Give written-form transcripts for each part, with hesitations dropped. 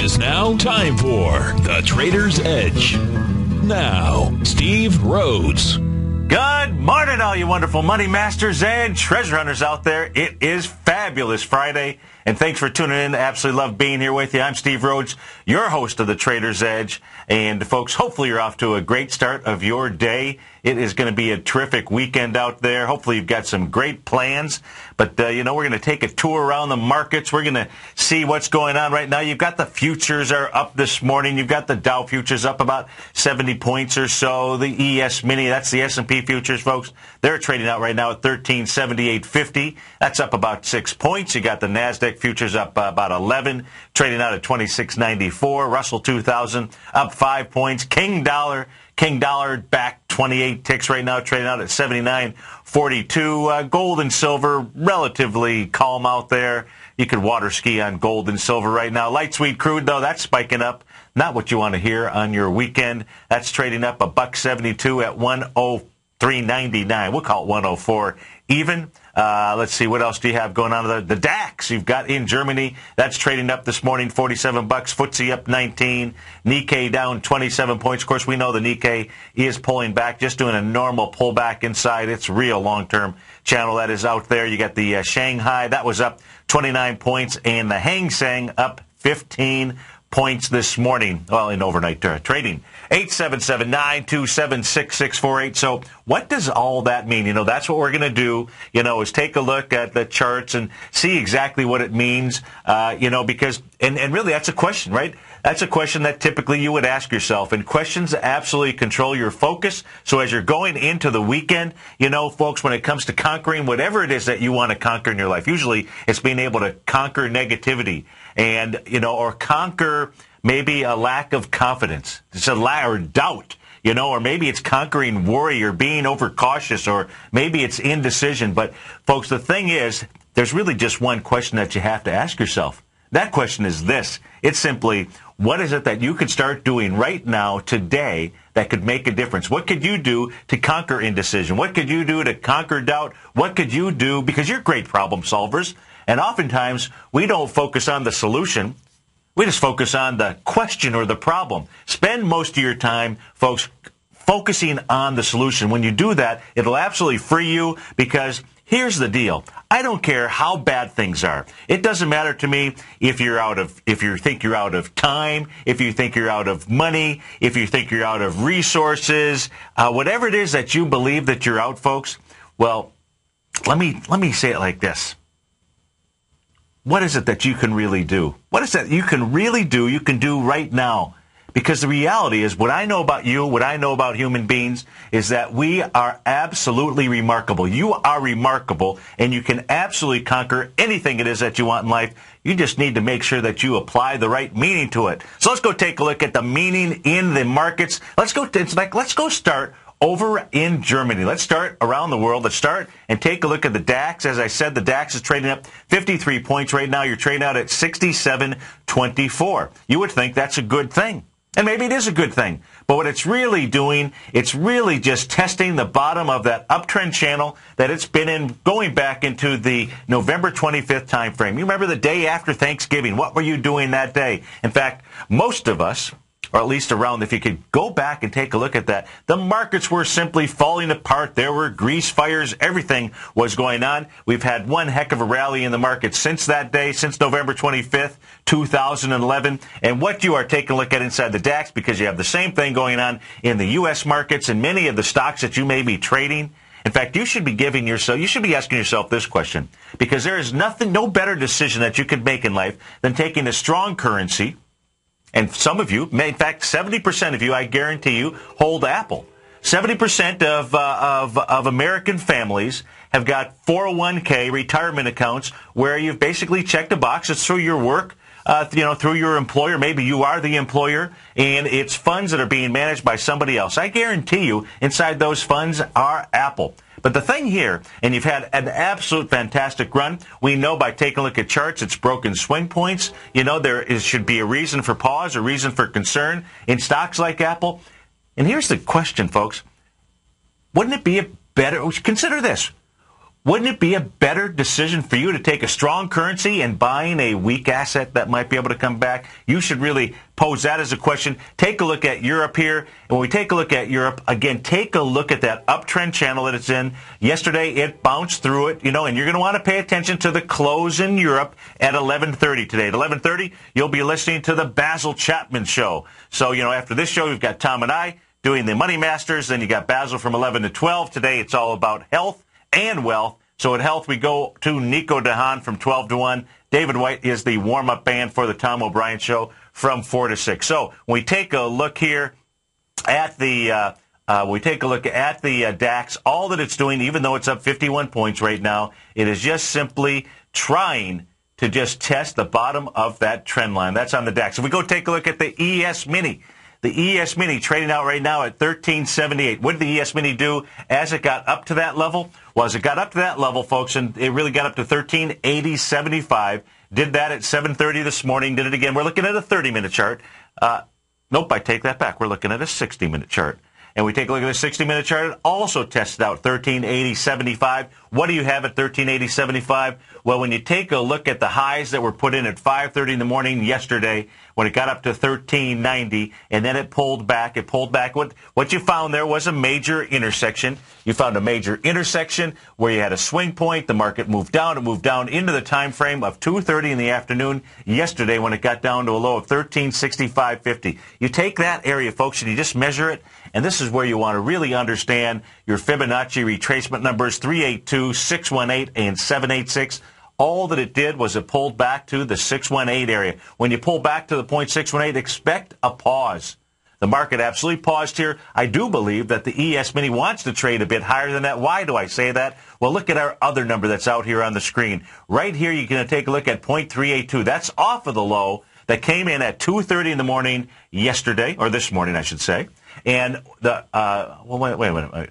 is now time for the Trader's Edge. Now, Steve Rhodes. Good morning, all you wonderful money masters and treasure hunters out there. It is Fabulous Friday, and thanks for tuning in. Absolutely love being here with you. I'm Steve Rhodes, your host of the Trader's Edge. And folks, hopefully you're off to a great start of your day. It is going to be a terrific weekend out there. Hopefully you've got some great plans. But, we're going to take a tour around the markets. We're going to see what's going on right now. You've got the futures are up this morning. You've got the Dow futures up about 70 points or so. The ES Mini, that's the S&P futures, folks. They're trading out right now at 1378.50. That's up about 6 points. You got the NASDAQ futures up about 11, trading out at 2694. Russell 2000 up 5 points. King dollar back 28 ticks right now, trading out at 79.42. Gold and silver, relatively calm out there. You could water ski on gold and silver right now. Light sweet crude, though, that's spiking up. Not what you want to hear on your weekend. That's trading up $1.72 at 103.99. We'll call it 104 even. Let's see, what else do you have going on? The DAX you've got in Germany, that's trading up this morning, $47. FTSE up 19. Nikkei down 27 points. Of course, we know the Nikkei is pulling back, just doing a normal pullback inside its real long-term channel that is out there. You got the Shanghai, that was up 29 points, and the Hang Seng up 15 points this morning, well, in overnight trading. 877-927-6648. So what does all that mean? That's what we're going to do, is take a look at the charts and see exactly what it means, because, and really that's a question, right? That's a question that typically you would ask yourself, and questions absolutely control your focus. So as you're going into the weekend, folks, when it comes to conquering whatever it is that you want to conquer in your life, usually it's being able to conquer negativity and, or conquer maybe a lack of confidence. It's a lack or doubt, or maybe it's conquering worry or being overcautious, or maybe it's indecision. But folks, the thing is, there's really just one question that you have to ask yourself. That question is this. It's simply, what is it that you could start doing right now, today, that could make a difference? What could you do to conquer indecision? What could you do to conquer doubt? What could you do? Because you're great problem solvers. And oftentimes, we don't focus on the solution. We just focus on the question or the problem. Spend most of your time, folks, focusing on the solution. When you do that, it'll absolutely free you, because here's the deal. I don't care how bad things are. It doesn't matter to me if you think you're out of time, if you think you're out of money, if you think you're out of resources, whatever it is that you believe that you're out, folks. Well, let me say it like this. What is it that you can really do? What is that you can really do, you can do right now? Because the reality is, what I know about you, what I know about human beings, is that we are absolutely remarkable. You are remarkable, and you can absolutely conquer anything it is that you want in life. You just need to make sure that you apply the right meaning to it. So let's go take a look at the meaning in the markets. Let's go start over in Germany. Let's start around the world. Let's start and take a look at the DAX. As I said, the DAX is trading up 53 points right now. You're trading out at 67.24. You would think that's a good thing. And maybe it is a good thing. But what it's really doing, it's really just testing the bottom of that uptrend channel that it's been in, going back into the November 25th time frame. You remember the day after Thanksgiving. What were you doing that day? In fact, most of us, or at least around, if you could go back and take a look at that, the markets were simply falling apart. There were grease fires. Everything was going on. We've had one heck of a rally in the market since that day, since November 25th, 2011. And what you are taking a look at inside the DAX, because you have the same thing going on in the U.S. markets and many of the stocks that you may be trading. In fact, you should be asking yourself this question, because there is no better decision that you could make in life than taking a strong currency. And some of you, in fact, 70% of you, I guarantee you, hold Apple. 70% of American families have got 401k retirement accounts where you've basically checked a box. It's through your work, through your employer. Maybe you are the employer, and it's funds that are being managed by somebody else. I guarantee you, inside those funds are Apple. But the thing here, and you've had an absolute fantastic run. We know by taking a look at charts, it's broken swing points. Should be a reason for pause, a reason for concern in stocks like Apple. And here's the question, folks. Wouldn't it be consider this. Wouldn't it be a better decision for you to take a strong currency and buying a weak asset that might be able to come back? You should really pose that as a question. Take a look at Europe here. And when we take a look at Europe, again, take a look at that uptrend channel that it's in. Yesterday, it bounced through it, and you're going to want to pay attention to the close in Europe at 11:30 today. At 11:30, you'll be listening to the Basil Chapman Show. So, after this show, we've got Tom and I doing the Money Masters. Then you got Basil from 11 to 12. Today, it's all about health and wealth. So at health, we go to Nico DeHaan from 12 to 1. David White is the warm-up band for the Tom O'Brien Show from 4 to 6. So when we take a look here at the DAX, all that it's doing, even though it's up 51 points right now, it is just simply trying to just test the bottom of that trend line. That's on the DAX. If we go take a look at the ES Mini. The ES Mini trading out right now at 1378. What did the ES Mini do as it got up to that level? Well, as it got up to that level, folks, and it really got up to 1380.75. Did that at 7:30 this morning. Did it again. We're looking at a 30-minute chart. Nope, I take that back. We're looking at a 60-minute chart. And we take a look at the 60-minute chart. It also tested out 1380.75. What do you have at 1380.75? Well, when you take a look at the highs that were put in at 5:30 in the morning yesterday, when it got up to 1390, and then it pulled back. What you found there was a major intersection. You found a major intersection where you had a swing point. The market moved down. It moved down into the time frame of 2:30 in the afternoon yesterday when it got down to a low of 1365.50. You take that area, folks, and you just measure it. And this is where you want to really understand your Fibonacci retracement numbers, 382, 618, and 786. All that it did was it pulled back to the 618 area. When you pull back to the point 618, expect a pause. The market absolutely paused here. I do believe that the ES Mini wants to trade a bit higher than that. Why do I say that? Well, look at our other number that's out here on the screen. Right here, you're going to take a look at 0.382. That's off of the low that came in at 2:30 in the morning yesterday, or this morning, I should say. And the, wait a minute.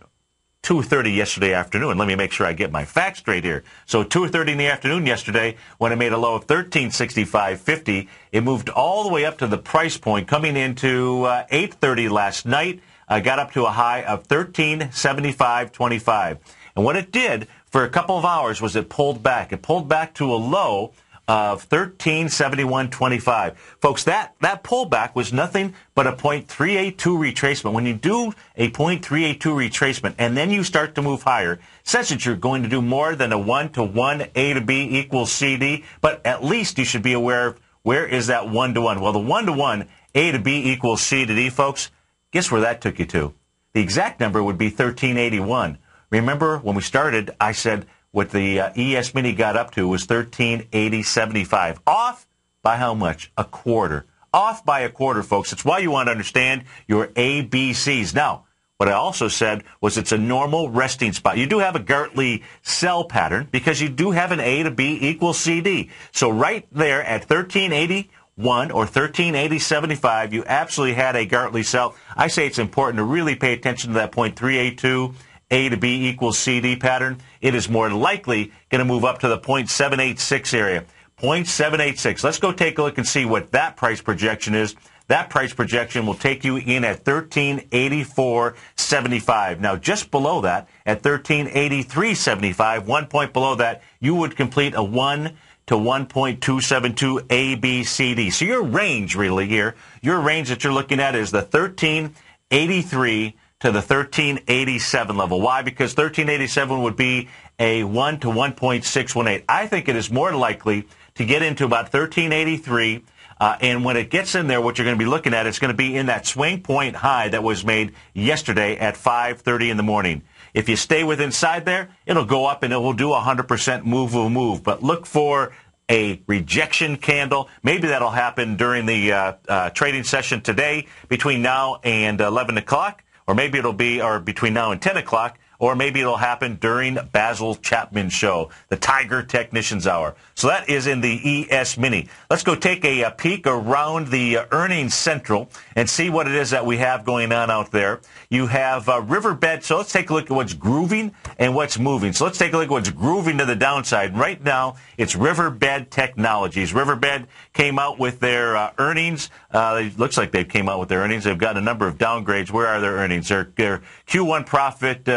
2:30 yesterday afternoon. Let me make sure I get my facts straight here. So 2:30 in the afternoon yesterday, when it made a low of 1365.50, it moved all the way up to the price point, coming into 8:30 last night, got up to a high of 1375.25. And what it did for a couple of hours was it pulled back. It pulled back to a low of 1371.25. Folks, that pullback was nothing but a 0.382 retracement. When you do a 0.382 retracement and then you start to move higher, says that you're going to do more than a 1-to-1 A to B equals CD, but at least you should be aware of where is that 1-to-1. Well, the 1-to-1 A to B equals C to D, folks, guess where that took you to? The exact number would be 1381. Remember when we started, I said what the ES Mini got up to was 1380.75. Off by how much? A quarter. Off by a quarter, folks. It's why you want to understand your ABCs. Now, what I also said was it's a normal resting spot. You do have a Gartley sell pattern because you do have an A to B equals CD. So right there at 1381 or 1380.75, you absolutely had a Gartley sell. I say it's important to really pay attention to that 0.382 A to B equals CD pattern. It is more likely going to move up to the 0.786 area. 0.786. Let's go take a look and see what that price projection is. That price projection will take you in at 1384.75. Now, just below that, at 1383.75, 1 point below that, you would complete a 1 to 1.272 ABCD. So your range really here, your range that you're looking at is the 1383 to the 1387 level. Why? Because 1387 would be a 1 to 1.618. I think it is more likely to get into about 1383. And when it gets in there, what you're going to be looking at is going to be in that swing point high that was made yesterday at 5:30 in the morning. If you stay with inside there, it'll go up and it will do a 100% move. But look for a rejection candle. Maybe that'll happen during the trading session today between now and 11 o'clock. Or maybe it'll be between now and 10 o'clock. Or maybe it'll happen during Basil Chapman Show, the Tiger Technicians Hour. So that is in the ES Mini. Let's go take a peek around the earnings central and see what it is that we have going on out there. You have Riverbed. So let's take a look at what's grooving and what's moving. So let's take a look at what's grooving to the downside. Right now, it's Riverbed Technologies. Riverbed came out with their earnings. It looks like they came out with their earnings. They've got a number of downgrades. Where are their earnings? Their Q1 profit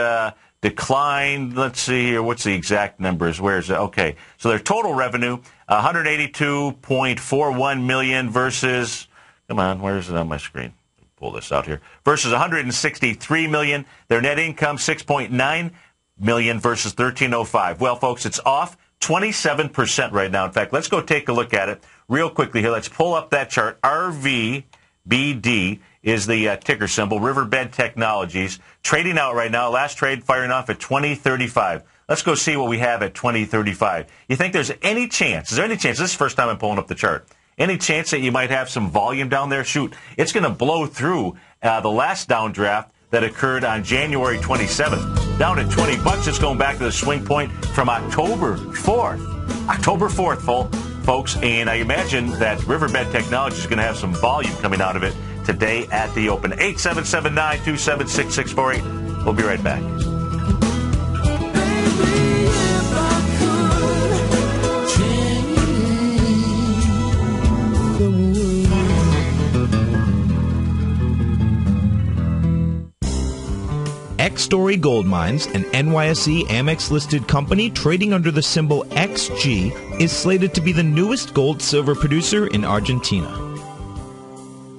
declined. Let's see here. What's the exact numbers? Where is it? Okay. So their total revenue, $182.41 million versus, come on, where is it on my screen? Pull this out here. Versus $163 million. Their net income, $6.9 million versus $13.05. Well, folks, it's off 27% right now. In fact, let's go take a look at it real quickly here. Let's pull up that chart. RVBD is the ticker symbol, Riverbed Technologies. Trading out right now. Last trade firing off at 2035. Let's go see what we have at 2035. You think there's any chance, is there any chance, this is the first time I'm pulling up the chart, any chance that you might have some volume down there? Shoot, it's going to blow through the last downdraft that occurred on January 27th. Down at $20, it's going back to the swing point from October 4th. October 4th, folks, and I imagine that Riverbed Technology is going to have some volume coming out of it today at the open. 877-927-6648. We'll be right back. X-Story Gold Mines, an NYSE Amex-listed company trading under the symbol XG, is slated to be the newest gold-silver producer in Argentina.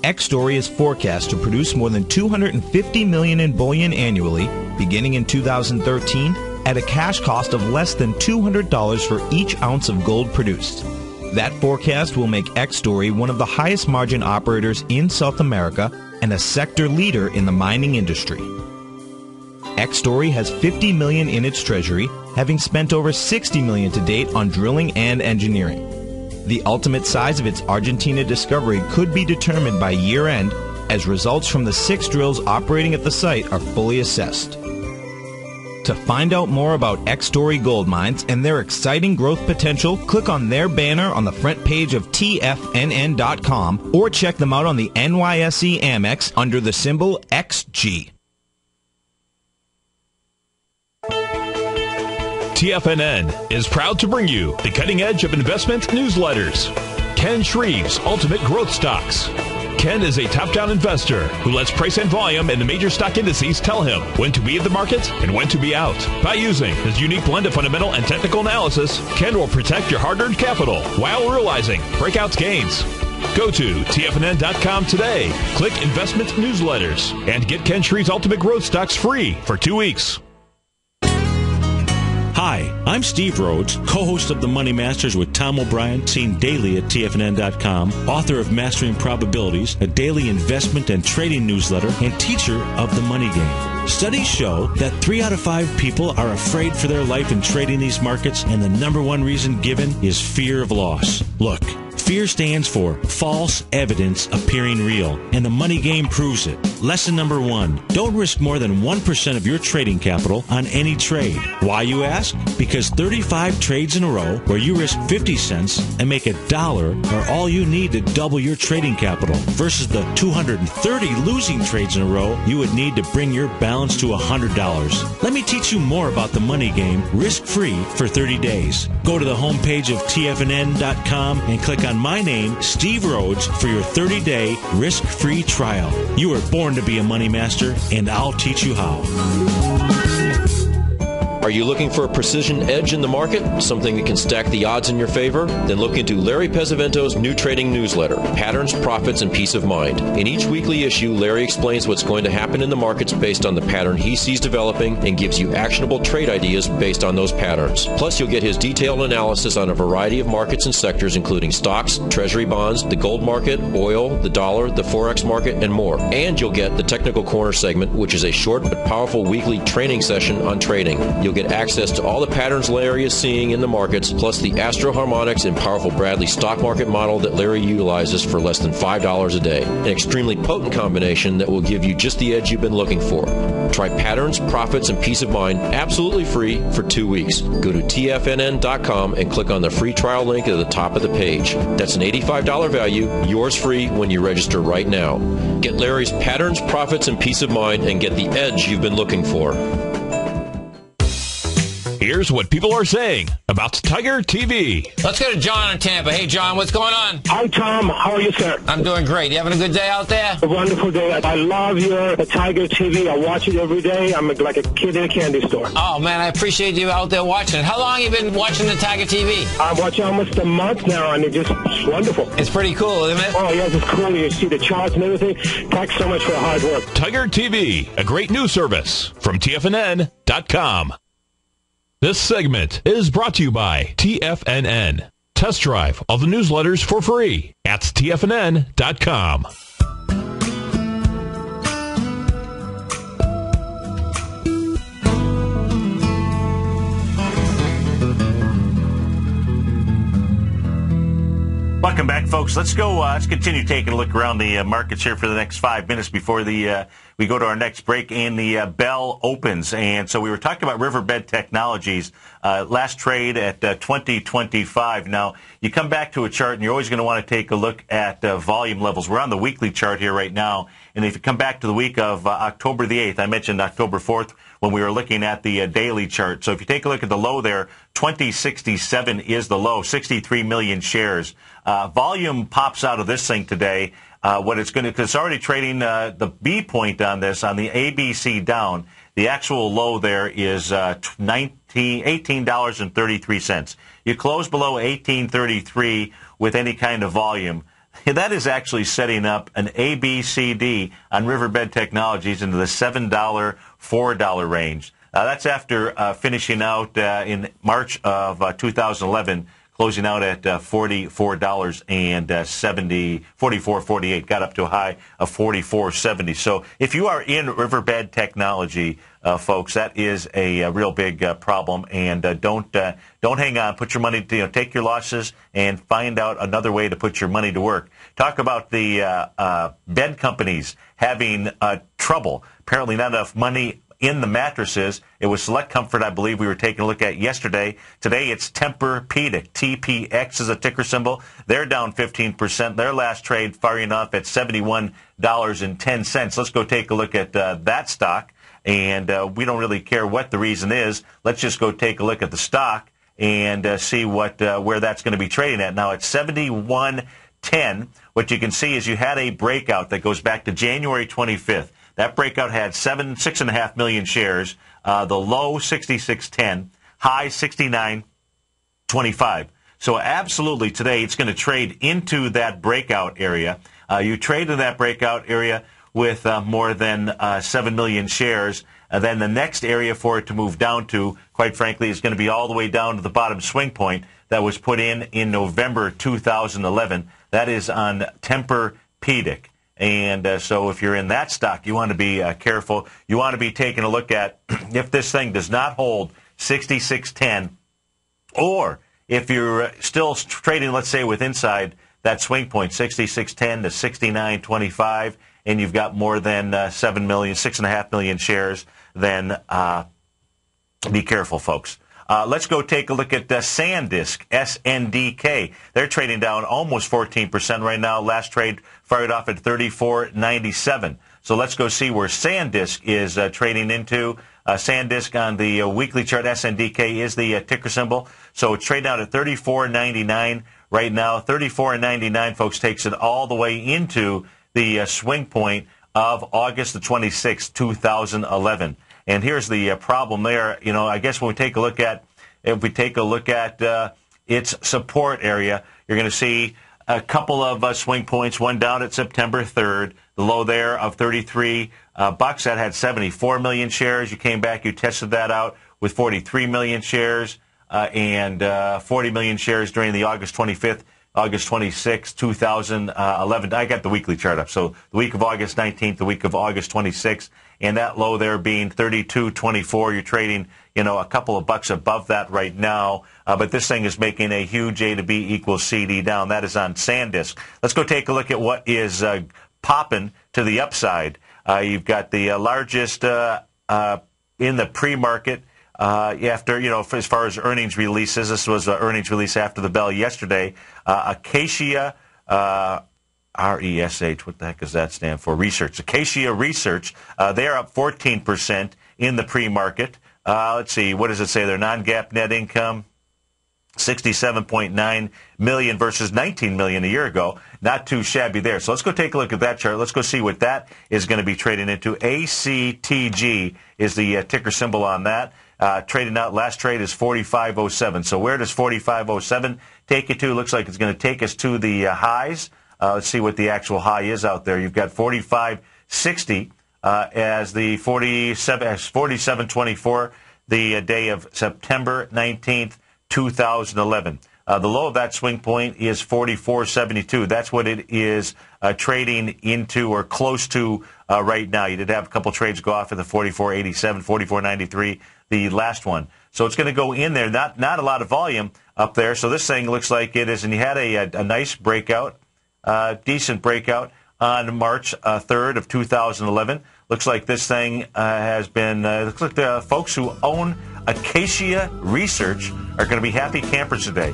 X-Story is forecast to produce more than $250 million in bullion annually, beginning in 2013, at a cash cost of less than $200 for each ounce of gold produced. That forecast will make X-Story one of the highest margin operators in South America and a sector leader in the mining industry. X-Story has $50 million in its treasury, having spent over $60 million to date on drilling and engineering. The ultimate size of its Argentina discovery could be determined by year-end, as results from the 6 drills operating at the site are fully assessed. To find out more about X-Story Gold Mines and their exciting growth potential, click on their banner on the front page of TFNN.com or check them out on the NYSE Amex under the symbol XG. TFNN is proud to bring you the cutting edge of investment newsletters. Ken Shreve's Ultimate Growth Stocks. Ken is a top-down investor who lets price and volume in the major stock indices tell him when to be in the market and when to be out. By using his unique blend of fundamental and technical analysis, Ken will protect your hard-earned capital while realizing breakout gains. Go to TFNN.com today, click Investment Newsletters, and get Ken Shreve's Ultimate Growth Stocks free for 2 weeks. Hi, I'm Steve Rhodes, co-host of The Money Masters with Tom O'Brien, seen daily at TFNN.com, author of Mastering Probabilities, a daily investment and trading newsletter, and teacher of the money game. Studies show that 3 out of 5 people are afraid for their life in trading these markets, and the number one reason given is fear of loss. Look, fear stands for false evidence appearing real, and the money game proves it. Lesson number 1, don't risk more than 1% of your trading capital on any trade. Why, you ask? Because 35 trades in a row where you risk 50 cents and make $1 are all you need to double your trading capital, versus the 230 losing trades in a row you would need to bring your balance to $100. Let me teach you more about the money game risk-free for 30 days. Go to the homepage of TFNN.com and click on my name, Steve Rhodes, for your 30-day risk-free trial. You were born to be a money master, and I'll teach you how. Are you looking for a precision edge in the market? Something that can stack the odds in your favor? Then look into Larry Pesavento's new trading newsletter, Patterns, Profits, and Peace of Mind. In each weekly issue, Larry explains what's going to happen in the markets based on the pattern he sees developing and gives you actionable trade ideas based on those patterns. Plus, you'll get his detailed analysis on a variety of markets and sectors, including stocks, treasury bonds, the gold market, oil, the dollar, the forex market, and more. And you'll get the Technical Corner segment, which is a short but powerful weekly training session on trading. You'll get access to all the patterns Larry is seeing in the markets, plus the Astro Harmonics and powerful Bradley stock market model that Larry utilizes for less than $5 a day. An extremely potent combination that will give you just the edge you've been looking for. Try Patterns, Profits, and Peace of Mind absolutely free for 2 weeks. Go to TFNN.com and click on the free trial link at the top of the page. That's an $85 value, yours free when you register right now. Get Larry's Patterns, Profits, and Peace of Mind and get the edge you've been looking for. Here's what people are saying about Tiger TV. Let's go to John in Tampa. Hey, John, what's going on? Hi, Tom. How are you, sir? I'm doing great. You having a good day out there? A wonderful day. I love your Tiger TV. I watch it every day. I'm like a kid in a candy store. Oh, man, I appreciate you out there watching it. How long have you been watching the Tiger TV? I'm watching almost a month now, and it's just wonderful. It's pretty cool, isn't it? Oh, yes, it's cool. You see the charts and everything. Thanks so much for the hard work. Tiger TV, a great news service from TFNN.com. This segment is brought to you by TFNN. Test drive all the newsletters for free at TFNN.com. Welcome back, folks. Let's go. Let's continue taking a look around the markets here for the next 5 minutes before we go to our next break and the bell opens. And so we were talking about Riverbed Technologies, last trade at 2025. Now, you come back to a chart, and you're always going to want to take a look at volume levels. We're on the weekly chart here right now. And if you come back to the week of October the 8th, I mentioned October 4th when we were looking at the daily chart. So if you take a look at the low there, 2067 is the low, 63 million shares. Volume pops out of this thing today. What it's going to, because it's already trading the B point on this, on the ABC down. The actual low there is $18.33. You close below $18.33 with any kind of volume. That is actually setting up an ABCD on Riverbed Technologies into the $7, $4 range. That's after finishing out in March of 2011, closing out at $44.48, got up to a high of $44.70. So if you are in Riverbed Technology, folks, that is a real big problem. And don't hang on. Put your money, take your losses and find out another way to put your money to work. Talk about the bed companies having trouble. Apparently not enough money in the mattresses. It was Select Comfort, I believe, we were taking a look at yesterday. Today, it's Tempur-Pedic. TPX is a ticker symbol. They're down 15%. Their last trade firing off at $71.10. Let's go take a look at that stock. And we don't really care what the reason is. Let's just go take a look at the stock and see where that's going to be trading at. Now, it's 71.10. What you can see is you had a breakout that goes back to January 25th. That breakout had 6.5 million shares. The low 66.10, high 69.25. So absolutely today it's going to trade into that breakout area. You trade in that breakout area with more than 7 million shares. Then the next area for it to move down to, quite frankly, is going to be all the way down to the bottom swing point that was put in November 2011. That is on Tempur-Pedic. And so if you're in that stock, you want to be careful. You want to be taking a look at if this thing does not hold 66.10, or if you're still trading, let's say, with inside that swing point, 66.10 to 69.25, and you've got more than 6.5 million shares, then be careful, folks. Let's go take a look at SanDisk, SNDK. They're trading down almost 14% right now. Last trade fired off at $34.97. So let's go see where SanDisk is trading into. SanDisk on the weekly chart, SNDK is the ticker symbol. So it's trading out at $34.99 right now. $34.99, folks, takes it all the way into the swing point of August the 26th, 2011. And here's the problem there. I guess when we take a look at, its support area, you're going to see a couple of swing points. One down at September 3rd, the low there of 33 bucks. That had 74 million shares. You came back, you tested that out with 43 million shares and 40 million shares during the August 25th. August 26, 2011. I got the weekly chart up. So the week of August 19th, the week of August 26th, and that low there being 32.24. You're trading, a couple of bucks above that right now. But this thing is making a huge A to B equals CD down. That is on SanDisk. Let's go take a look at what is popping to the upside. You've got the largest in the pre-market. After, as far as earnings releases, this was an earnings release after the bell yesterday. Acacia, RESH, what the heck does that stand for? Research. Acacia Research, they're up 14% in the pre-market. Let's see, what does it say there? Non-GAAP net income, $67.9 million versus $19 million a year ago. Not too shabby there. So let's go take a look at that chart. Let's go see what that is going to be trading into. ACTG is the ticker symbol on that. Trading out, last trade is 45.07. So where does 45.07 take you to? Looks like it's going to take us to the highs. Let's see what the actual high is out there. You've got 45.60 as the 47.24, the day of September 19th, 2011. The low of that swing point is 44.72. That's what it is trading into or close to right now. You did have a couple trades go off at the 44.87, 44.93, the last one. So it's going to go in there. Not a lot of volume up there. So this thing looks like it is, and you had a nice breakout, decent breakout on March 3rd of 2011. Looks like this thing has been, looks like the folks who own Acacia Research are going to be happy campers today.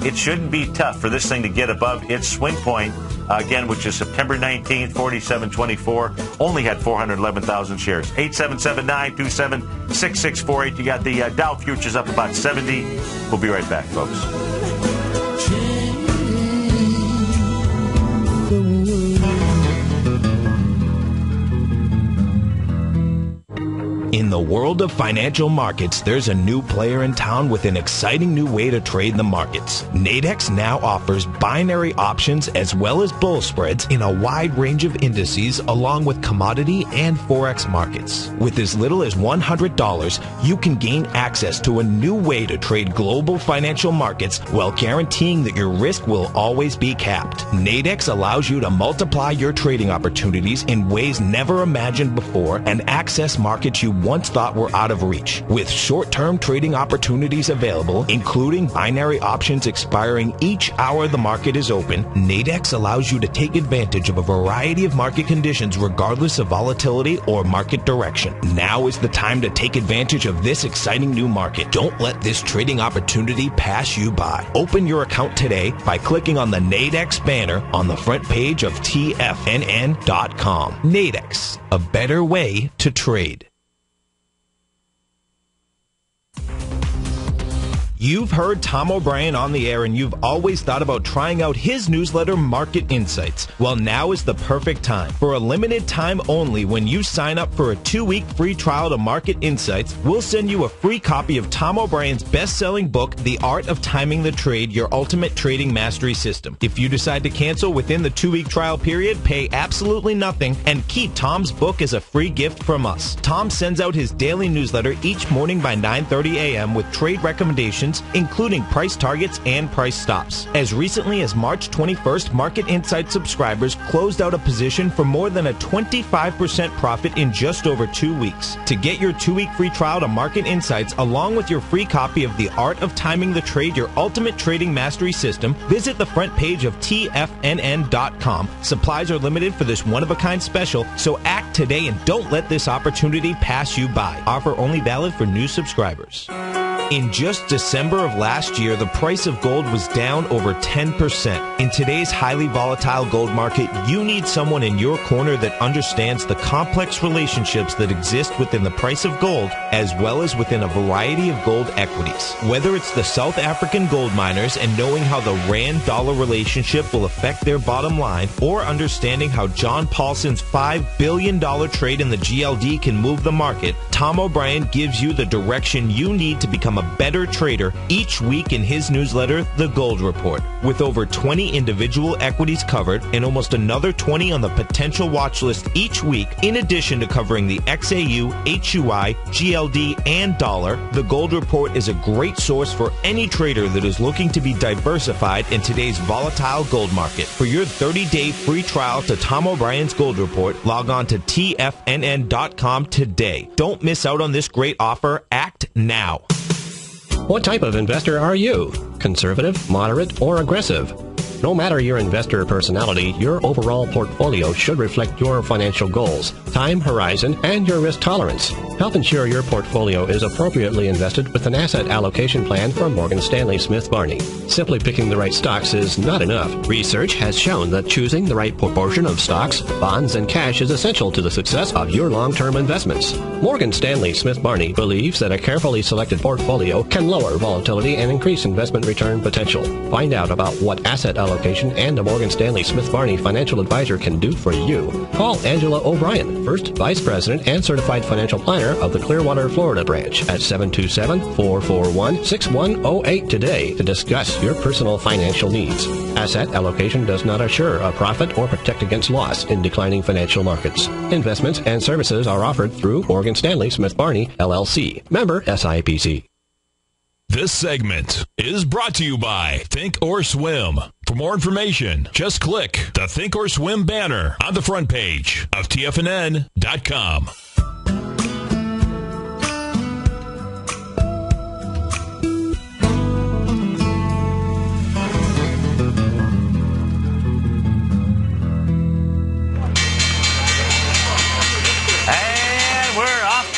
It shouldn't be tough for this thing to get above its swing point, again, which is September 19th, 47.24. Only had 411,000 shares. 877-927-6648. You got the Dow futures up about 70. We'll be right back, folks. In the world of financial markets, there's a new player in town with an exciting new way to trade the markets. Nadex now offers binary options as well as bull spreads in a wide range of indices along with commodity and forex markets. With as little as $100, you can gain access to a new way to trade global financial markets while guaranteeing that your risk will always be capped. Nadex allows you to multiply your trading opportunities in ways never imagined before and access markets you once thought were out of reach. With short-term trading opportunities available, including binary options expiring each hour the market is open, Nadex allows you to take advantage of a variety of market conditions regardless of volatility or market direction. Now is the time to take advantage of this exciting new market. Don't let this trading opportunity pass you by. Open your account today by clicking on the Nadex banner on the front page of TFNN.com. Nadex, a better way to trade. You've heard Tom O'Brien on the air and you've always thought about trying out his newsletter, Market Insights. Well, now is the perfect time. For a limited time only, when you sign up for a 2-week free trial to Market Insights, we'll send you a free copy of Tom O'Brien's best-selling book, The Art of Timing the Trade, Your Ultimate Trading Mastery System. If you decide to cancel within the 2-week trial period, pay absolutely nothing and keep Tom's book as a free gift from us. Tom sends out his daily newsletter each morning by 9:30 a.m. with trade recommendations, including price targets and price stops. As recently as March 21st, Market Insights subscribers closed out a position for more than a 25% profit in just over 2 weeks. To get your 2-week free trial to Market Insights, along with your free copy of The Art of Timing the Trade, Your Ultimate Trading Mastery System, visit the front page of TFNN.com. Supplies are limited for this one-of-a-kind special, so act today and don't let this opportunity pass you by. Offer only valid for new subscribers. In just December of last year, the price of gold was down over 10%. In today's highly volatile gold market, you need someone in your corner that understands the complex relationships that exist within the price of gold, as well as within a variety of gold equities. Whether it's the South African gold miners and knowing how the rand-dollar relationship will affect their bottom line, or understanding how John Paulson's $5 billion trade in the GLD can move the market, Tom O'Brien gives you the direction you need to become a better trader each week in his newsletter, The Gold Report. With over 20 individual equities covered and almost another 20 on the potential watch list each week, in addition to covering the XAU, HUI, GLD, and dollar, The Gold Report is a great source for any trader that is looking to be diversified in today's volatile gold market. For your 30-day free trial to Tom O'Brien's Gold Report, log on to TFNN.com today. Don't miss out on this great offer. Act now. What type of investor are you? Conservative, moderate, or aggressive? No matter your investor personality, your overall portfolio should reflect your financial goals, time horizon, and your risk tolerance. Help ensure your portfolio is appropriately invested with an asset allocation plan from Morgan Stanley Smith Barney. Simply picking the right stocks is not enough. Research has shown that choosing the right proportion of stocks, bonds, and cash is essential to the success of your long-term investments. Morgan Stanley Smith Barney believes that a carefully selected portfolio can lower volatility and increase investment return potential. Find out about what asset allocation and a Morgan Stanley Smith Barney financial advisor can do for you. Call Angela O'Brien, First Vice President and Certified Financial Planner of the Clearwater, Florida branch at 727-441-6108 today to discuss your personal financial needs. Asset allocation does not assure a profit or protect against loss in declining financial markets. Investments and services are offered through Morgan Stanley Smith Barney, LLC. Member SIPC. This segment is brought to you by Think or Swim. For more information, just click the Think or Swim banner on the front page of TFNN.com.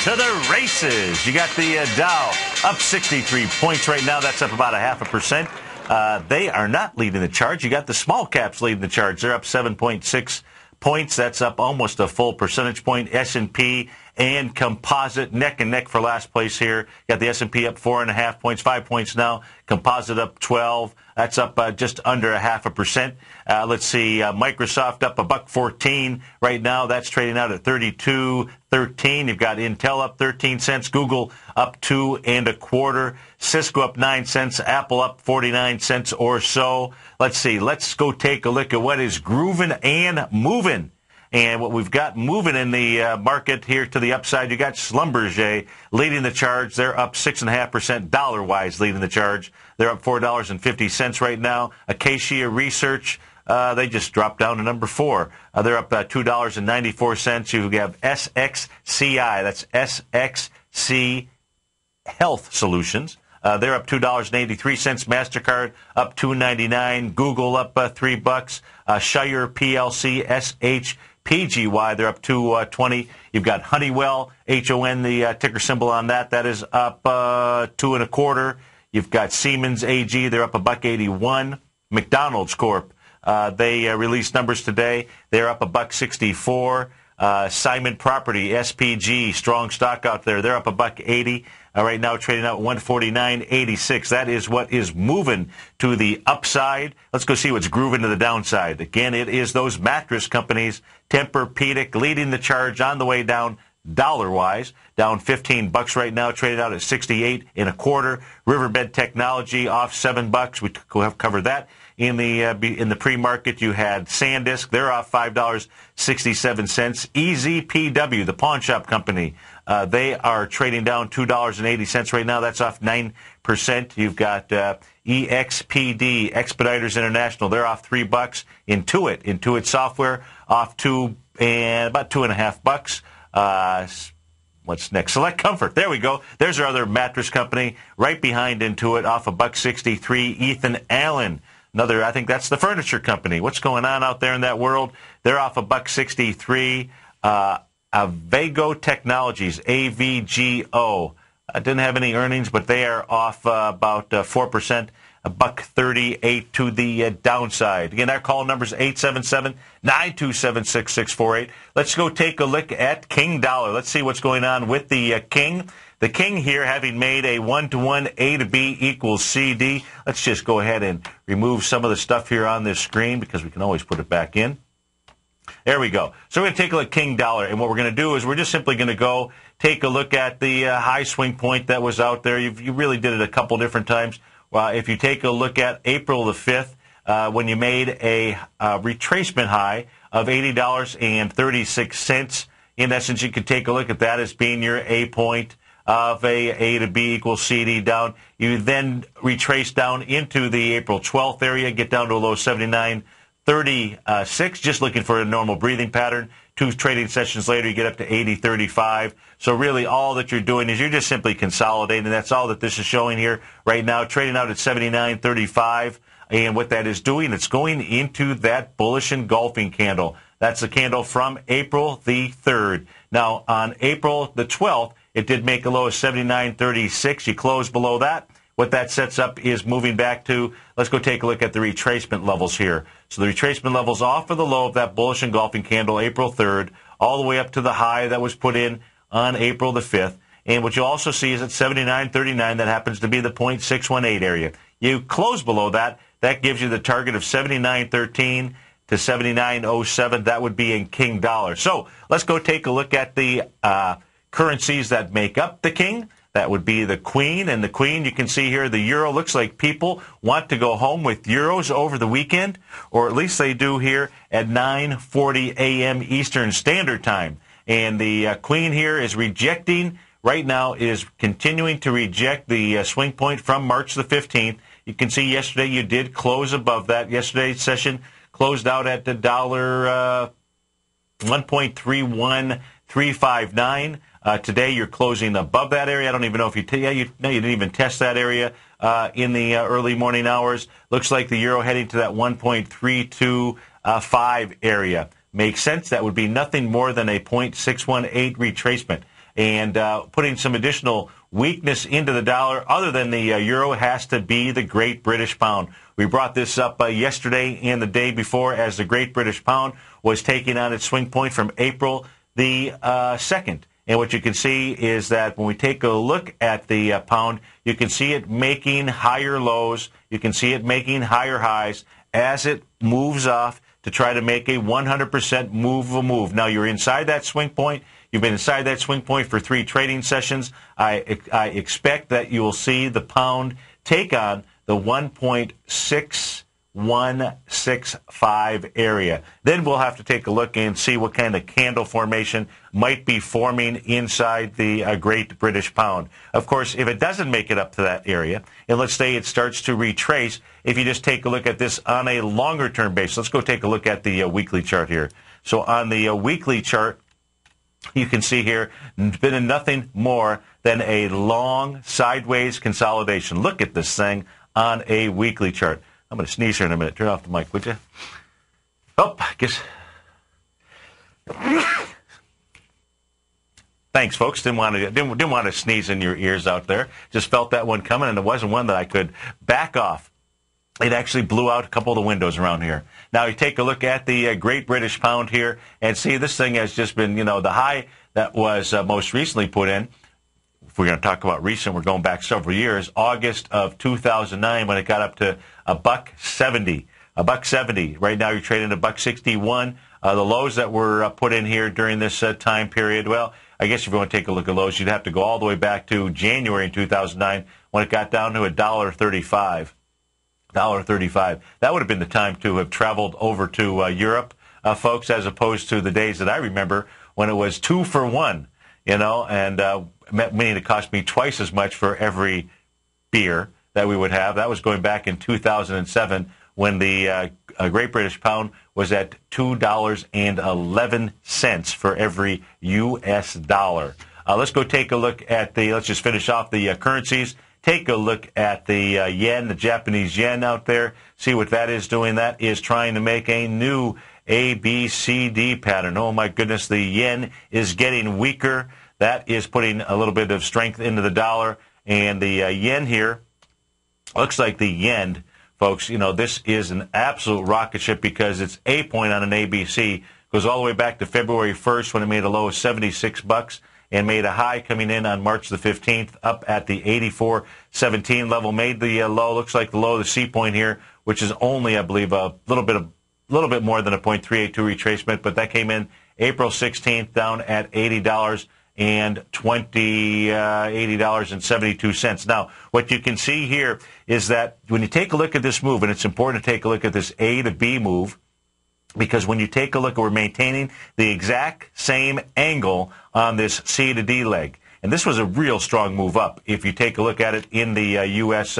To the races. You got the Dow up 63 points right now. That's up about 0.5%. They are not leading the charge. You got the small caps leading the charge. They're up 7.6 points. That's up almost a full percentage point. S&P and Composite neck and neck for last place here. You got the S&P up 4.5 points, 5 points now. Composite up 12. That's up just under 0.5%. Let's see, Microsoft up $1.14 right now. That's trading out at 32.13. You've got Intel up 13 cents, Google up 2 1/4, Cisco up 9 cents, Apple up 49 cents or so. Let's see, let's go take a look at what is grooving and moving. And what we've got moving in the market here to the upside, you got Schlumberger leading the charge. They're up 6.5% dollar-wise leading the charge. They're up $4.50 right now. Acacia Research, they just dropped down to number 4. They're up $2.94. You have SXCI, that's SXC Health Solutions. They're up $2.83. MasterCard up $2.99. Google up $3. Shire PLC, SHPGY, they're up $2.20. You've got Honeywell, HON, the ticker symbol on that. That is up 2 1/4. You've got Siemens AG, they're up $1.81. McDonald's Corp, they released numbers today. They're up $1.64. Simon Property, SPG, strong stock out there. They're up $1.80. Right now trading out 149.86. That is what is moving to the upside. Let's go see what's grooving to the downside. Again, it is those mattress companies, Tempur-Pedic leading the charge on the way down dollar-wise, down $15 right now, traded out at 68 1/4. Riverbed Technology off $7. We have covered that. In the pre-market, you had SanDisk. They're off $5.67. EZPW, the pawn shop company, they are trading down $2.80 right now. That's off 9%. You've got EXPD, Expeditors International. They're off $3. Intuit Software off about $2.50. What's next? Select Comfort. There we go. There's our other mattress company right behind Intuit, off $1.63. Ethan Allen. Another, I think that's the furniture company. What's going on out there in that world? They're off $1.63. Avago Technologies, AVGO. Didn't have any earnings, but they are off about 4%, $1.38 to the downside. Again, our call number is 877-927-6648. Let's go take a look at King Dollar. Let's see what's going on with the King. The King here, having made a 1-to-1 A to B equals CD. Let's just go ahead and remove some of the stuff here on this screen because we can always put it back in. There we go. So we're going to take a look at King Dollar, and what we're going to do is we're just simply going to go take a look at the high swing point that was out there. You really did it a couple different times. If you take a look at April the 5th, when you made a retracement high of $80.36, in essence, you could take a look at that as being your A point of A to B equals CD down. You then retrace down into the April 12th area, get down to a low 79.36, just looking for a normal breathing pattern. 2 trading sessions later, you get up to 80.35. So really all that you're doing is you're just simply consolidating. That's all that this is showing here right now, trading out at 79.35. And what that is doing, it's going into that bullish engulfing candle. That's the candle from April the 3rd. Now, on April the 12th, it did make a low of 79.36. You close below that. What that sets up is moving back to, let's go take a look at the retracement levels here. So the retracement levels off of the low of that bullish engulfing candle April 3rd, all the way up to the high that was put in on April the 5th. And what you also see is at 79.39, that happens to be the 0.618 area. You close below that, that gives you the target of 79.13 to 79.07. That would be in King dollar. So let's go take a look at the currencies that make up the King. That would be the Queen. And the Queen, you can see here, the euro looks like people want to go home with euros over the weekend, or at least they do here at 9:40 a.m. Eastern Standard Time. And the Queen here is rejecting, right now is continuing to reject the swing point from March the 15th. You can see yesterday you did close above that. Yesterday's session closed out at the dollar 1.31359. Today you're closing above that area. I don't even know if you didn't even test that area in the early morning hours. Looks like the euro heading to that 1.325 area. Makes sense. That would be nothing more than a 0.618 retracement. And putting some additional weakness into the dollar, other than the euro, has to be the Great British Pound. We brought this up yesterday and the day before as the Great British Pound was taking on its swing point from April the 2nd. And what you can see is that when we take a look at the pound, you can see it making higher lows. You can see it making higher highs as it moves off to try to make a 100% move. Now, you're inside that swing point. You've been inside that swing point for 3 trading sessions. I expect that you will see the pound take on the 1.6165 area. Then we'll have to take a look and see what kind of candle formation might be forming inside the Great British Pound. Of course, if it doesn't make it up to that area, and let's say it starts to retrace, if you just take a look at this on a longer-term basis, let's go take a look at the weekly chart here. So on the weekly chart, you can see here, it's been nothing more than a long sideways consolidation. Look at this thing on a weekly chart. I'm going to sneeze here in a minute. Turn off the mic, would you? Oh, I guess. Thanks, folks. Didn't want to sneeze in your ears out there. Just felt that one coming, and it wasn't one that I could back off. It actually blew out a couple of the windows around here. Now, you take a look at the Great British Pound here and see this thing has just been, the high that was most recently put in. If we're going to talk about recent, we're going back several years. August of 2009 when it got up to $1.70. $1.70. Right now you're trading $1.61. The lows that were put in here during this time period, well, I guess if you want to take a look at lows, you'd have to go all the way back to January in 2009 when it got down to $1.35. $1.35. That would have been the time to have traveled over to Europe, folks, as opposed to the days that I remember when it was 2 for 1, and meaning it cost me twice as much for every beer that we would have. That was going back in 2007 when the Great British Pound was at $2.11 for every U.S. dollar. Let's go take a look at let's just finish off the currencies. Take a look at the yen, the Japanese yen out there. See what that is doing. That is trying to make a new ABCD pattern. Oh, my goodness, the yen is getting weaker. That is putting a little bit of strength into the dollar. And the yen here, looks like the yen, folks, this is an absolute rocket ship because it's a point on an ABC. Goes all the way back to February 1st when it made a low of $76 and made a high coming in on March the 15th up at the 84.17 level. Made the low, looks like the low of the C point here, which is only, I believe, a little bit more than a 0.382 retracement, but that came in April 16th down at $80.72. Now, what you can see here is that when you take a look at this move, and it's important to take a look at this A to B move, because when you take a look, we're maintaining the exact same angle on this C to D leg. And this was a real strong move up. If you take a look at it in the U.S.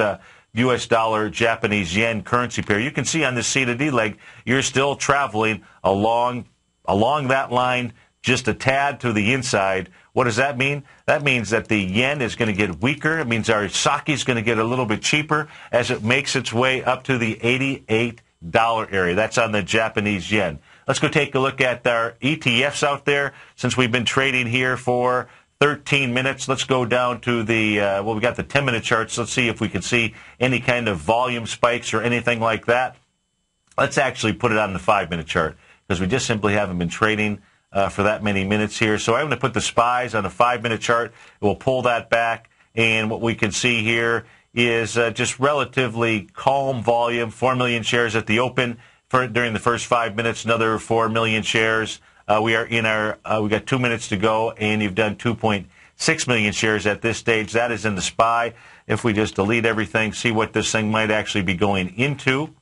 dollar, Japanese yen currency pair, you can see on this C to D leg, you're still traveling along that line just a tad to the inside. What does that mean? That means that the yen is going to get weaker. It means our sake is going to get a little bit cheaper as it makes its way up to the $88 area. That's on the Japanese yen. Let's go take a look at our ETFs out there. Since we've been trading here for 13 minutes, let's go down to the, we got the 10-minute charts. Let's see if we can see any kind of volume spikes or anything like that. Let's actually put it on the 5-minute chart because we just simply haven't been trading for that many minutes here. So I'm going to put the SPYs on the 5-minute chart. We'll pull that back, and what we can see here is just relatively calm volume, 4 million shares at the open during the first 5 minutes, another 4 million shares. We are in our, we got 2 minutes to go, and you've done 2.6 million shares at this stage. That is in the SPY. If we just delete everything, see what this thing might actually be going into.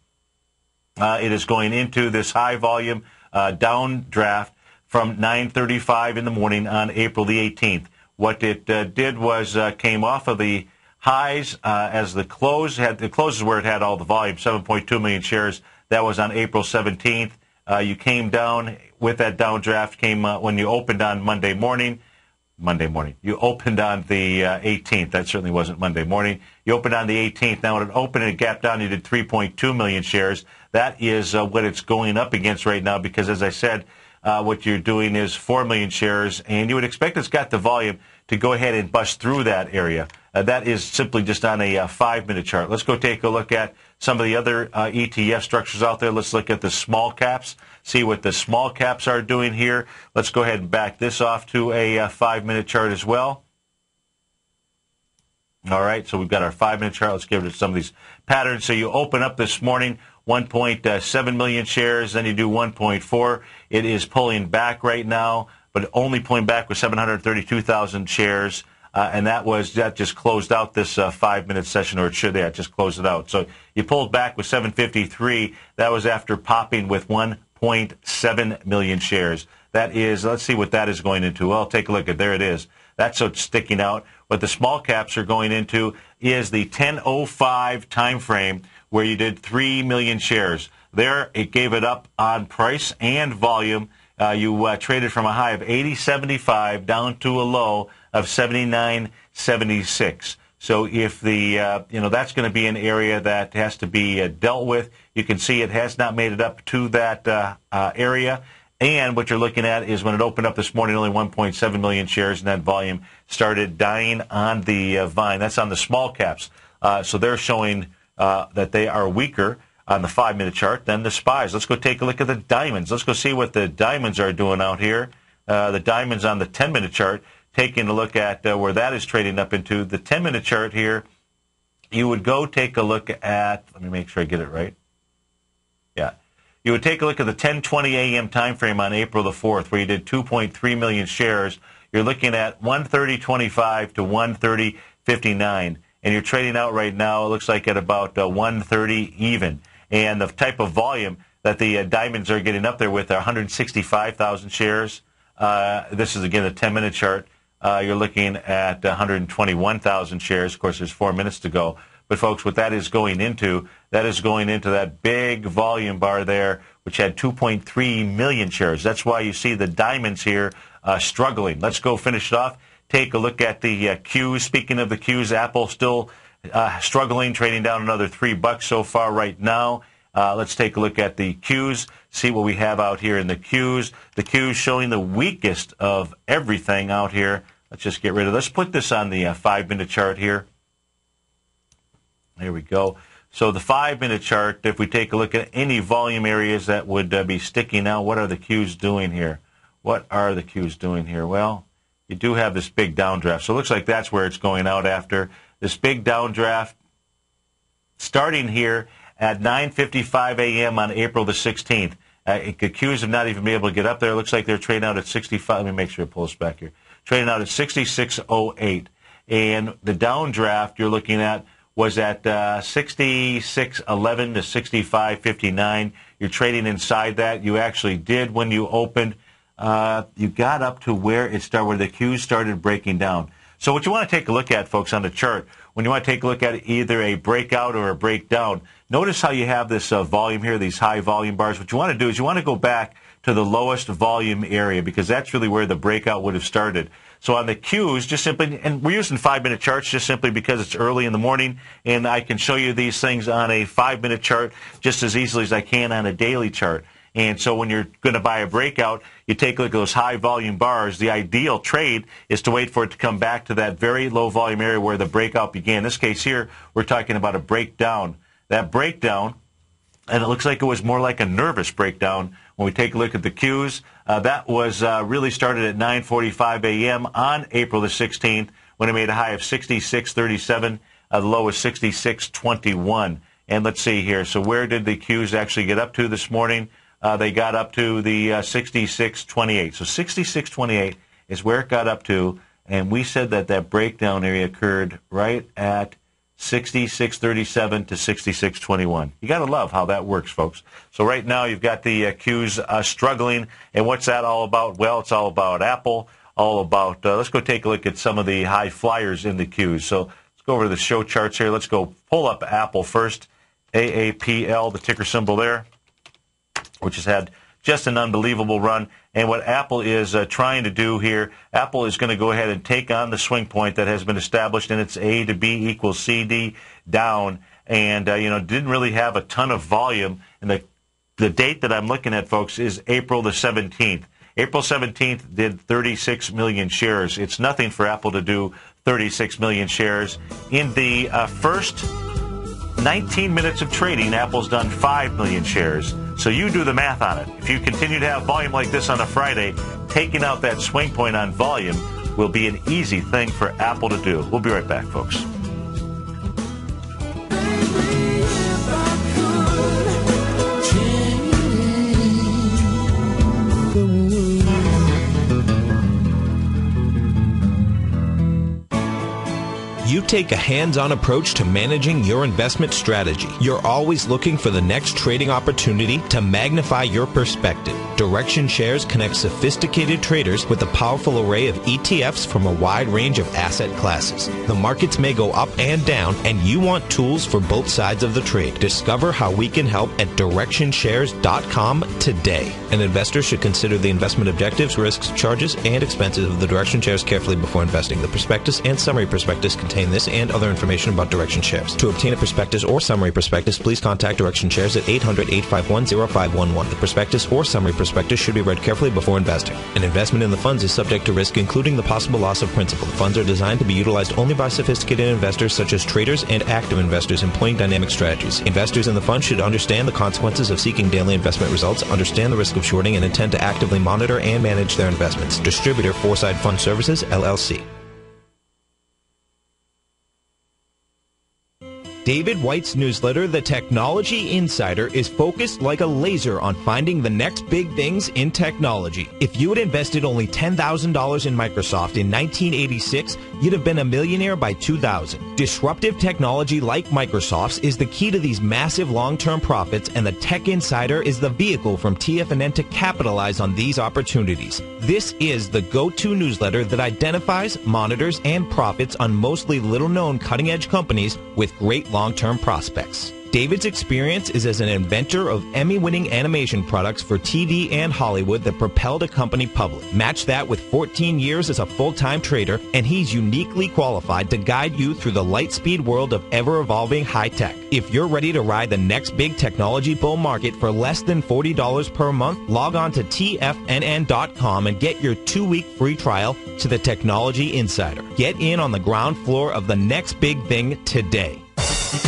It is going into this high volume downdraft from 9:35 in the morning on April the 18th. What it did was came off of the highs as the close is where it had all the volume, 7.2 million shares. That was on April 17th. You came down with that downdraft, came when you opened on Monday morning. You opened on the 18th. That certainly wasn't Monday morning. You opened on the 18th. Now, when it opened and it gapped down, you did 3.2 million shares. That is what it's going up against right now because, as I said, what you're doing is 4 million shares, and you would expect it's got the volume to go ahead and bust through that area. That is simply just on a 5-minute chart. Let's go take a look at some of the other ETF structures out there. Let's look at the small caps, see what the small caps are doing here. Let's go ahead and back this off to a 5-minute chart as well. All right, so we've got our 5-minute chart. Let's give it some of these patterns. So you open up this morning, 1.7 million shares, then you do 1.4. It is pulling back right now, but only pulling back with 732,000 shares. And that just closed out this 5-minute session, or it should have just closed it out. So you pulled back with 753. That was after popping with 1.7 million shares. That is, let's see what that is going into. Well, take a look at, there it is. That's what's sticking out. What the small caps are going into is the 10:05 time frame where you did 3 million shares. There, it gave it up on price and volume. You traded from a high of 80.75 down to a low of 79.76. So if the, that's going to be an area that has to be dealt with. You can see it has not made it up to that area. And what you're looking at is when it opened up this morning, only 1.7 million shares, and that volume started dying on the vine. That's on the small caps. So they're showing that they are weaker on the 5-minute chart than the SPYs. Let's go take a look at the diamonds. Let's go see what the diamonds are doing out here. The diamonds on the 10-minute chart, taking a look at where that is trading up into. The 10-minute chart here, you would go take a look at, let me make sure I get it right. Yeah. You would take a look at the 10:20 a.m. time frame on April the 4th, where you did 2.3 million shares. You're looking at 130.25 to 130.59. And you're trading out right now, it looks like at about 130 even. And the type of volume that the diamonds are getting up there with are 165,000 shares. This is, again, the 10-minute chart. You're looking at 121,000 shares. Of course, there's 4 minutes to go. But, folks, what that is going into that big volume bar there, which had 2.3 million shares. That's why you see the diamonds here struggling. Let's go finish it off. Take a look at the Qs. Speaking of the Qs, Apple still struggling, trading down another $3 so far right now. Let's take a look at the Qs, see what we have out here in the Qs. The Qs showing the weakest of everything out here. Let's just get rid of this. Let's put this on the 5-minute chart here. There we go. So the 5-minute chart, if we take a look at any volume areas that would be sticking out, what are the Qs doing here? What are the Qs doing here? Well, you do have this big downdraft. So it looks like that's where it's going out after. This big downdraft starting here at 9:55 a.m. on April the 16th. The Qs have not even been able to get up there. It looks like they're trading out at 65. Let me make sure I pull this back here. Trading out at 66.08. And the downdraft you're looking at was at 66.11 to 65.59. You're trading inside that. You actually did when you opened. You got up to where it started, where the Qs started breaking down. So what you want to take a look at, folks, on the chart, when you want to take a look at either a breakout or a breakdown, notice how you have this volume here, these high volume bars. What you want to do is you want to go back to the lowest volume area, because that's really where the breakout would have started. So on the Qs, just simply, and we're using 5-minute charts just simply because it's early in the morning, and I can show you these things on a 5-minute chart just as easily as I can on a daily chart. And so when you're going to buy a breakout, you take a look at those high volume bars. The ideal trade is to wait for it to come back to that very low volume area where the breakout began. In this case here, we're talking about a breakdown. That breakdown, and it looks like it was more like a nervous breakdown when we take a look at the Qs. That was really started at 9:45 a.m. on April the 16th when it made a high of 66.37. The low was 66.21. And let's see here. So where did the Qs actually get up to this morning? They got up to the 66.28. So 66.28 is where it got up to, and we said that that breakdown area occurred right at 66.37 to 66.21. You got to love how that works, folks. So right now you've got the Qs struggling, and what's that all about? Well, it's all about Apple, all about, let's go take a look at some of the high flyers in the Qs. So let's go over to the show charts here. Let's go pull up Apple first, AAPL, the ticker symbol there, which has had just an unbelievable run. And what Apple is trying to do here, Apple is going to go ahead and take on the swing point that has been established in its A to B equals CD down. And, didn't really have a ton of volume. And the date that I'm looking at, folks, is April the 17th. April 17th did 36 million shares. It's nothing for Apple to do 36 million shares. In the first 19 minutes of trading, Apple's done 5 million shares. So you do the math on it. If you continue to have volume like this on a Friday, taking out that swing point on volume will be an easy thing for Apple to do. We'll be right back, folks. You take a hands-on approach to managing your investment strategy. You're always looking for the next trading opportunity to magnify your perspective. Direction Shares connects sophisticated traders with a powerful array of ETFs from a wide range of asset classes. The markets may go up and down, and you want tools for both sides of the trade. Discover how we can help at DirectionShares.com today. An investor should consider the investment objectives, risks, charges, and expenses of the Direction Shares carefully before investing. The prospectus and summary prospectus contain this and other information about Direction Shares. To obtain a prospectus or summary prospectus, please contact Direction Shares at 800-851-0511. The prospectus or summary prospectus should be read carefully before investing. An investment in the funds is subject to risk, including the possible loss of principal. The funds are designed to be utilized only by sophisticated investors such as traders and active investors employing dynamic strategies. Investors in the fund should understand the consequences of seeking daily investment results, understand the risk of shorting, and intend to actively monitor and manage their investments. Distributor, Foreside Fund Services, LLC. David White's newsletter, The Technology Insider, is focused like a laser on finding the next big things in technology. If you had invested only $10,000 in Microsoft in 1986, you'd have been a millionaire by 2000. Disruptive technology like Microsoft's is the key to these massive long-term profits, and the Tech Insider is the vehicle from TFNN to capitalize on these opportunities. This is the go-to newsletter that identifies, monitors, and profits on mostly little-known cutting-edge companies with great long-term prospects. David's experience is as an inventor of Emmy-winning animation products for TV and Hollywood that propelled a company public. Match that with 14 years as a full-time trader, and he's uniquely qualified to guide you through the light-speed world of ever-evolving high-tech. If you're ready to ride the next big technology bull market for less than $40 per month, log on to TFNN.com and get your 2-week free trial to the Technology Insider. Get in on the ground floor of the next big thing today.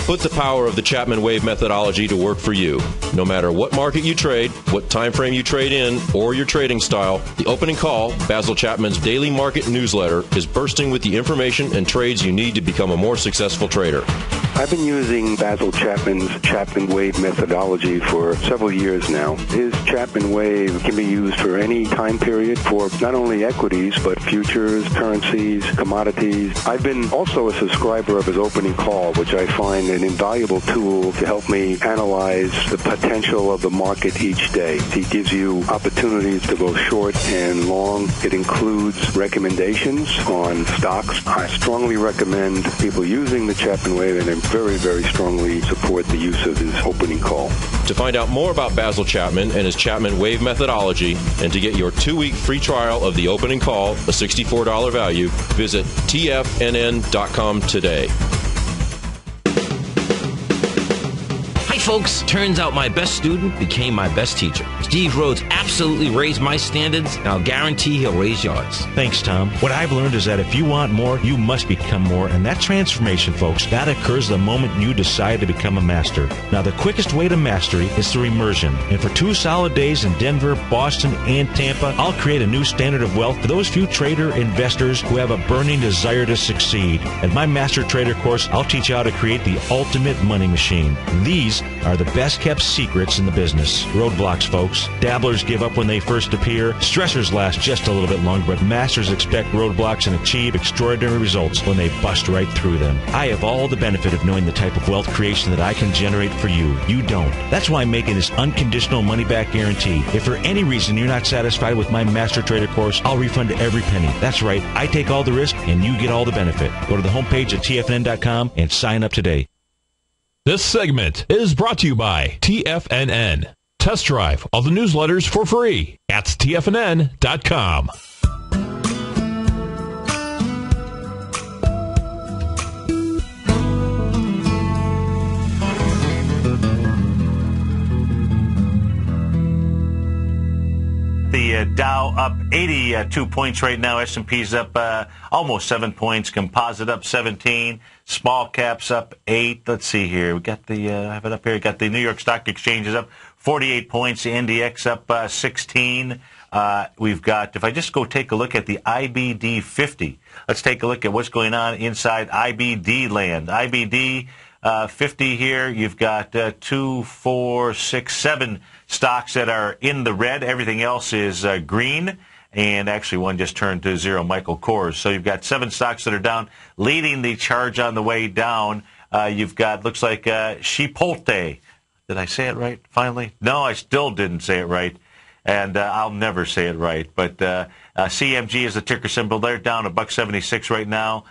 Put the power of the Chapman Wave methodology to work for you. No matter what market you trade, what time frame you trade in, or your trading style, the opening call, Basil Chapman's daily market newsletter, is bursting with the information and trades you need to become a more successful trader. I've been using Basil Chapman's Chapman Wave methodology for several years now. His Chapman Wave can be used for any time period for not only equities, but futures, currencies, commodities. I've been also a subscriber of his opening call, which I find an invaluable tool to help me analyze the potential of the market each day. He gives you opportunities to go short and long. It includes recommendations on stocks. I strongly recommend people using the Chapman Wave and very, very strongly support the use of his opening call. To find out more about Basil Chapman and his Chapman Wave methodology, and to get your 2-week free trial of the opening call, a $64 value, visit tfnn.com today. Hi, folks. Turns out my best student became my best teacher. Steve Rhodes absolutely raised my standards, and I'll guarantee he'll raise yours. Thanks, Tom. What I've learned is that if you want more, you must become more. And that transformation, folks, that occurs the moment you decide to become a master. Now, the quickest way to mastery is through immersion. And for 2 solid days in Denver, Boston, and Tampa, I'll create a new standard of wealth for those few trader investors who have a burning desire to succeed. At my Master Trader course, I'll teach you how to create the ultimate money machine. These are the best kept secrets in the business. Roadblocks, folks. Dabblers give up when they first appear. Stressors last just a little bit longer, but masters expect roadblocks and achieve extraordinary results when they bust right through them. I have all the benefit of knowing the type of wealth creation that I can generate for you. You don't. That's why I'm making this unconditional money-back guarantee. If for any reason you're not satisfied with my Master Trader course, I'll refund every penny. That's right. I take all the risk, and you get all the benefit. Go to the homepage at tfnn.com and sign up today. This segment is brought to you by TFNN. Test drive all the newsletters for free at tfnn.com. The Dow up 82 points right now. S&P's up almost 7 points. Composite up 17. Small caps up 8. Let's see here. We got the I have it up here. We got the New York Stock Exchange is up 48 points. The NDX up 16. We've got, if I just go take a look at the IBD 50, let's take a look at what's going on inside IBD land. IBD 50 here. You've got 2, 4, 6, 7 stocks that are in the red. Everything else is green. And actually, one just turned to 0, Michael Kors. So you've got 7 stocks that are down, leading the charge on the way down. You've got, looks like Chipotle. Did I say it right, finally? No, I still didn't say it right. And I'll never say it right. But CMG is the ticker symbol. They're down $1.76 right now.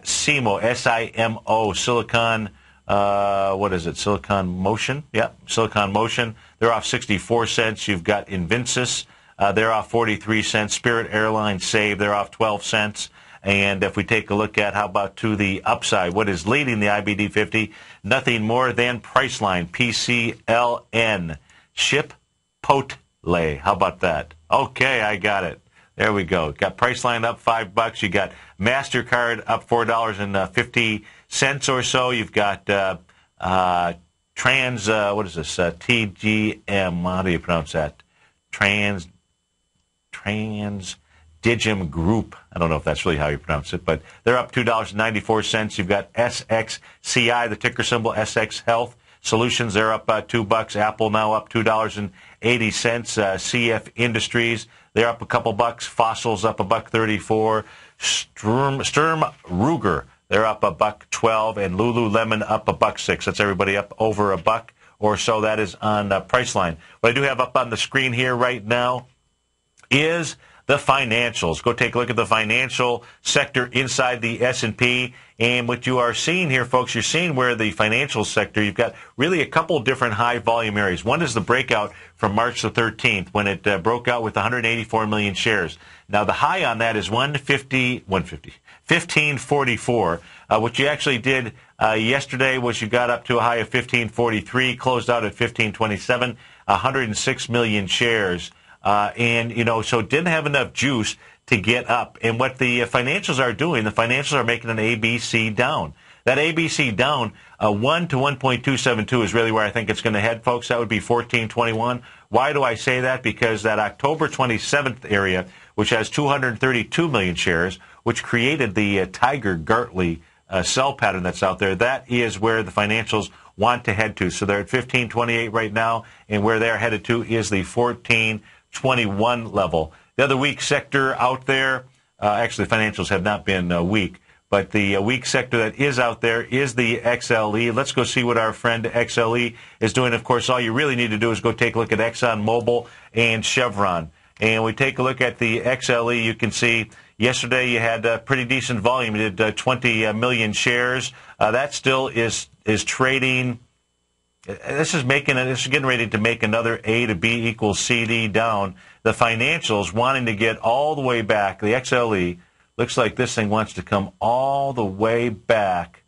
SIMO, S-I-M-O, Silicon, what is it? Silicon Motion? Yeah, Silicon Motion. They're off 64 cents. You've got Invinsys. They're off 43 cents. Spirit Airlines Save. They're off 12 cents. And if we take a look at how about to the upside, what is leading the IBD 50? Nothing more than Priceline, PCLN, Chipotle. How about that? Okay, I got it. There we go. Got Priceline up $5. You got MasterCard up $4.50 or so. You've got Trans, what is this? TGM. How do you pronounce that? Trans Digim Group. I don't know if that's really how you pronounce it, but they're up $2.94. You've got SXCI, the ticker symbol, SX Health Solutions. They're up $2. Apple now up $2.80. CF Industries, they're up a couple bucks. Fossils up $1.34. Sturm Ruger, they're up $1.12, and Lululemon up $1.06. That's everybody up over $1 or so. That is on Priceline. What I do have up on the screen here right now is the financials. Go take a look at the financial sector inside the S&P. And what you are seeing here, folks, you're seeing where the financial sector, you've got really a couple of different high volume areas. One is the breakout from March the 13th when it broke out with 184 million shares. Now, the high on that is 1544. What you actually did yesterday was you got up to a high of 1543, closed out at 1527, 106 million shares. And, you know, so it didn't have enough juice to get up. And what the financials are doing, the financials are making an ABC down. That ABC down, 1 to 1.272 is really where I think it's going to head, folks. That would be 1421. Why do I say that? Because that October 27th area, which has 232 million shares, which created the Tiger-Gartley sell pattern that's out there, that is where the financials want to head to. So they're at 1528 right now, and where they're headed to is the 1421 level. The other weak sector out there, actually the financials have not been weak, but the weak sector that is out there is the XLE. Let's go see what our friend XLE is doing. Of course, all you really need to do is go take a look at ExxonMobil and Chevron. And we take a look at the XLE, you can see yesterday you had pretty decent volume. You did 20 million shares. That still is trading. This is getting ready to make another A to B equals CD down. The financials wanting to get all the way back. The XLE looks like this thing wants to come all the way back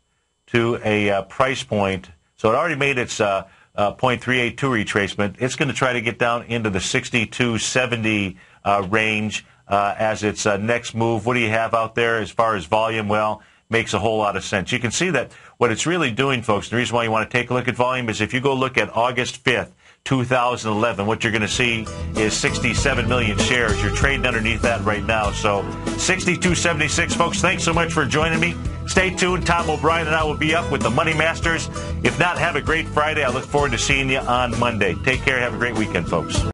to a price point. So it already made its 0.382 retracement. It's going to try to get down into the 62.70 range as its next move. What do you have out there as far as volume? Well, makes a whole lot of sense. You can see that what it's really doing, folks, the reason why you want to take a look at volume is if you go look at August 5th, 2011, what you're going to see is 67 million shares. You're trading underneath that right now. So 62.76, folks, thanks so much for joining me. Stay tuned. Tom O'Brien and I will be up with the Money Masters. If not, have a great Friday. I look forward to seeing you on Monday. Take care. Have a great weekend, folks.